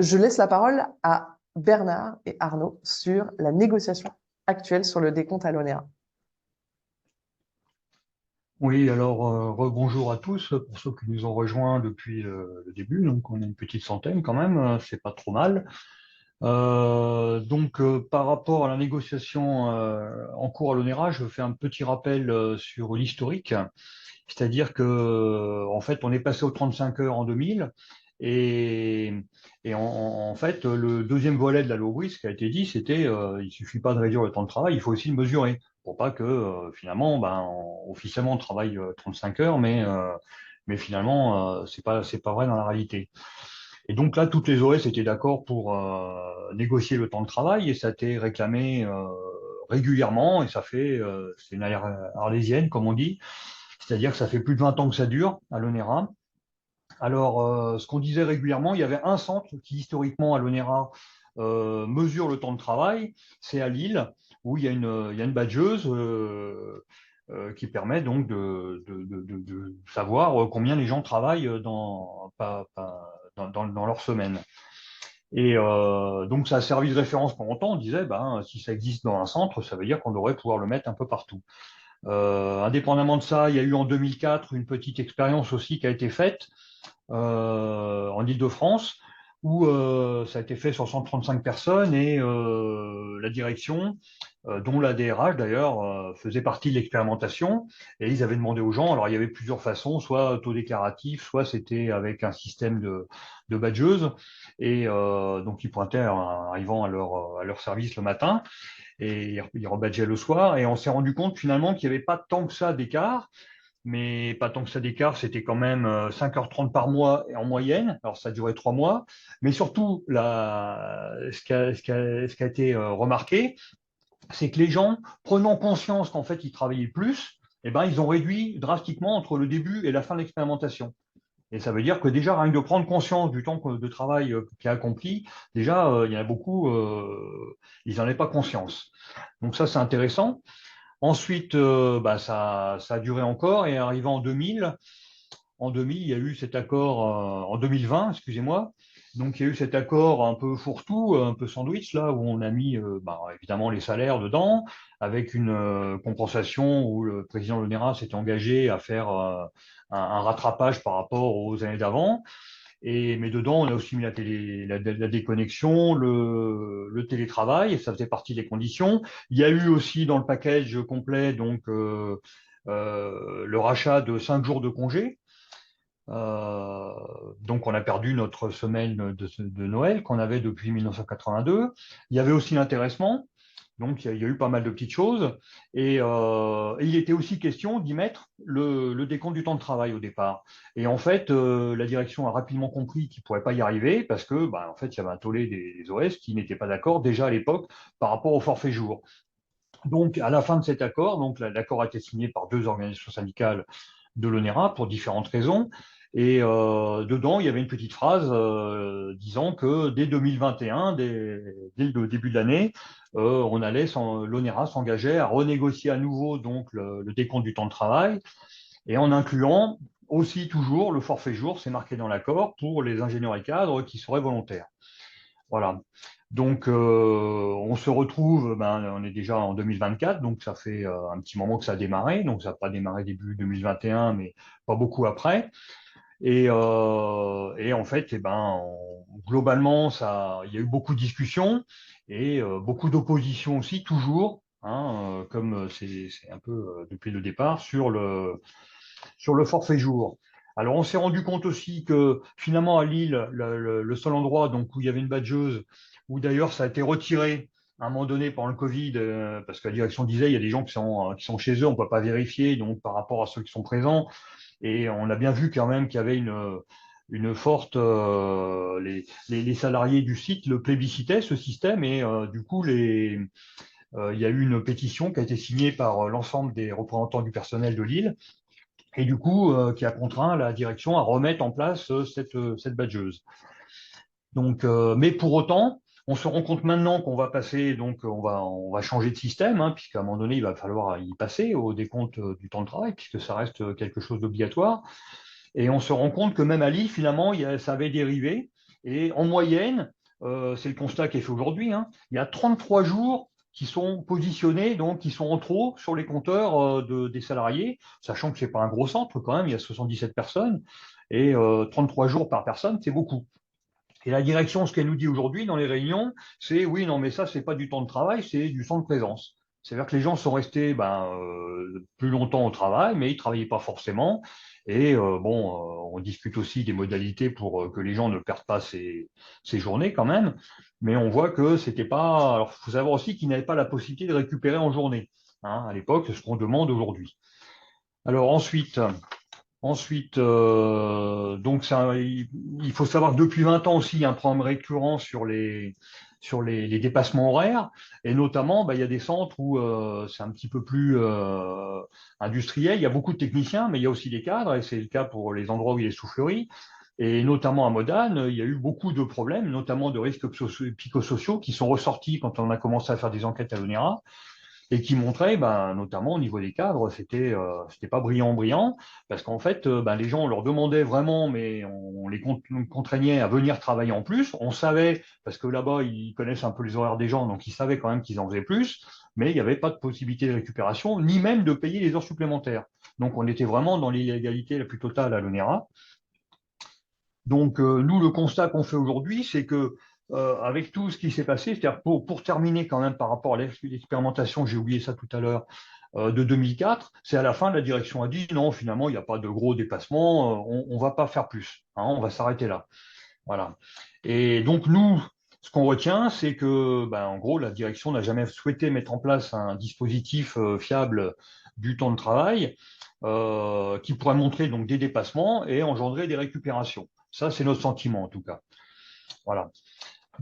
Je laisse la parole à Bernard et Arnaud sur la négociation actuelle sur le décompte à l'ONERA. Oui, alors rebonjour à tous pour ceux qui nous ont rejoints depuis le début. Donc on est une petite centaine quand même, c'est pas trop mal. Par rapport à la négociation en cours à l'ONERA, je fais un petit rappel sur l'historique, c'est-à-dire que en fait on est passé aux 35 heures en 2000 et, en fait le deuxième volet de la loi Brice qui a été dit, c'était il suffit pas de réduire le temps de travail, il faut aussi le mesurer pour pas que finalement officiellement on travaille 35 heures mais finalement c'est pas vrai dans la réalité. Et donc là, toutes les OS étaient d'accord pour négocier le temps de travail et ça a été réclamé régulièrement et c'est une ère arlésienne, comme on dit, c'est-à-dire que ça fait plus de 20 ans que ça dure à l'ONERA. Alors, ce qu'on disait régulièrement, il y avait un centre qui, historiquement, à l'ONERA, mesure le temps de travail, c'est à Lille, où il y a une badgeuse qui permet donc de savoir combien les gens travaillent dans leur semaine. Et donc, ça a servi de référence pour longtemps. On disait, ben, si ça existe dans un centre, ça veut dire qu'on devrait pouvoir le mettre un peu partout. Indépendamment de ça, il y a eu en 2004 une petite expérience aussi qui a été faite en Île-de-France, où ça a été fait sur 135 personnes et la direction, dont la DRH d'ailleurs, faisait partie de l'expérimentation. Et ils avaient demandé aux gens, alors il y avait plusieurs façons, soit autodéclaratif, soit c'était avec un système de badgeuse. Et donc ils pointaient en arrivant à leur service le matin et ils rebadgeaient le soir. Et on s'est rendu compte finalement qu'il n'y avait pas tant que ça d'écart, mais pas tant que ça d'écart, c'était quand même 5h30 par mois en moyenne. Alors ça a duré 3 mois, mais surtout ce qui a été remarqué, c'est que les gens, prenant conscience qu'en fait ils travaillaient plus, eh ben, ils ont réduit drastiquement entre le début et la fin de l'expérimentation. Et ça veut dire que déjà, rien que de prendre conscience du temps de travail qui est accompli, déjà, il y en a beaucoup, ils n'en avaient pas conscience. Donc ça, c'est intéressant. Ensuite, ça a duré encore et arrivant en 2000, il y a eu cet accord, en 2020, excusez-moi. Donc, il y a eu cet accord un peu fourre-tout, un peu sandwich, là, où on a mis évidemment les salaires dedans, avec une compensation où le président de l'ONERA s'était engagé à faire un rattrapage par rapport aux années d'avant. Mais dedans, on a aussi mis la déconnexion, le télétravail, et ça faisait partie des conditions. Il y a eu aussi dans le package complet donc le rachat de 5 jours de congé. Euh, donc, on a perdu notre semaine de Noël qu'on avait depuis 1982. Il y avait aussi l'intéressement. Donc, il y a eu pas mal de petites choses. Et il était aussi question d'y mettre le décompte du temps de travail au départ. Et en fait, la direction a rapidement compris qu'ils ne pourraient pas y arriver parce que, bah, en fait, il y avait un tollé des OS qui n'étaient pas d'accord déjà à l'époque par rapport au forfait jour. Donc, à la fin de cet accord, donc l'accord a été signé par deux organisations syndicales de l'ONERA pour différentes raisons. Et dedans, il y avait une petite phrase disant que dès 2021, dès le début de l'année, l'ONERA s'engageait à renégocier à nouveau donc le décompte du temps de travail et en incluant aussi toujours le forfait jour, c'est marqué dans l'accord, pour les ingénieurs et cadres qui seraient volontaires. Voilà. Donc, on se retrouve, on est déjà en 2024, donc ça fait un petit moment que ça a démarré. Donc, ça n'a pas démarré début 2021, mais pas beaucoup après. Et en fait, globalement, il y a eu beaucoup de discussions et beaucoup d'opposition aussi, toujours, hein, comme c'est un peu depuis le départ, sur le forfait jour. Alors, on s'est rendu compte aussi que finalement, à Lille, le seul endroit donc, où il y avait une badgeuse, où d'ailleurs ça a été retiré à un moment donné pendant le Covid, parce que la direction disait il y a des gens qui sont chez eux, on ne peut pas vérifier, donc par rapport à ceux qui sont présents. Et on a bien vu quand même qu'il y avait une forte. Les salariés du site le plébiscitaient, ce système, et du coup, il y a eu une pétition qui a été signée par l'ensemble des représentants du personnel de Lille et du coup, qui a contraint la direction à remettre en place cette badgeuse. Donc, mais pour autant, on se rend compte maintenant qu'on va passer, donc on va changer de système, hein, puisqu'à un moment donné, il va falloir y passer au décompte du temps de travail, puisque ça reste quelque chose d'obligatoire. Et on se rend compte que même à Lille, finalement, ça avait dérivé. Et en moyenne, c'est le constat qui est fait aujourd'hui, hein, il y a 33 jours qui sont positionnés, donc qui sont en trop sur les compteurs des salariés, sachant que ce n'est pas un gros centre quand même, il y a 77 personnes, et 33 jours par personne, c'est beaucoup. Et la direction, ce qu'elle nous dit aujourd'hui dans les réunions, c'est oui, non, mais ça, c'est pas du temps de travail, c'est du temps de présence. C'est-à-dire que les gens sont restés plus longtemps au travail, mais ils travaillaient pas forcément. Et on discute aussi des modalités pour que les gens ne perdent pas ces journées quand même. Mais on voit que c'était pas. Alors, il faut savoir aussi qu'ils n'avaient pas la possibilité de récupérer en journée, hein, à l'époque, ce qu'on demande aujourd'hui. Alors ensuite, donc il faut savoir que depuis 20 ans aussi, il y a un problème récurrent sur les dépassements horaires, et notamment, il y a des centres où c'est un petit peu plus industriel, il y a beaucoup de techniciens, mais il y a aussi des cadres, et c'est le cas pour les endroits où il y a des souffleries, et notamment à Modane, il y a eu beaucoup de problèmes, notamment de risques psychosociaux qui sont ressortis quand on a commencé à faire des enquêtes à l'ONERA, et qui montrait, notamment au niveau des cadres, c'était pas brillant, parce qu'en fait, les gens, on leur demandait vraiment, mais on les contraignait à venir travailler en plus. On savait, parce que là-bas, ils connaissent un peu les horaires des gens, donc ils savaient quand même qu'ils en faisaient plus, mais il n'y avait pas de possibilité de récupération, ni même de payer les heures supplémentaires. Donc on était vraiment dans l'illégalité la plus totale à l'ONERA. Donc, nous, le constat qu'on fait aujourd'hui, c'est que avec tout ce qui s'est passé, c'est-à-dire pour terminer quand même par rapport à l'expérimentation, j'ai oublié ça tout à l'heure, de 2004, c'est à la fin, la direction a dit non, finalement, il n'y a pas de gros dépassement, on ne va pas faire plus, hein, on va s'arrêter là. Voilà. Et donc, nous, ce qu'on retient, c'est que, en gros, la direction n'a jamais souhaité mettre en place un dispositif fiable du temps de travail qui pourrait montrer donc des dépassements et engendrer des récupérations. Ça, c'est notre sentiment en tout cas. Voilà.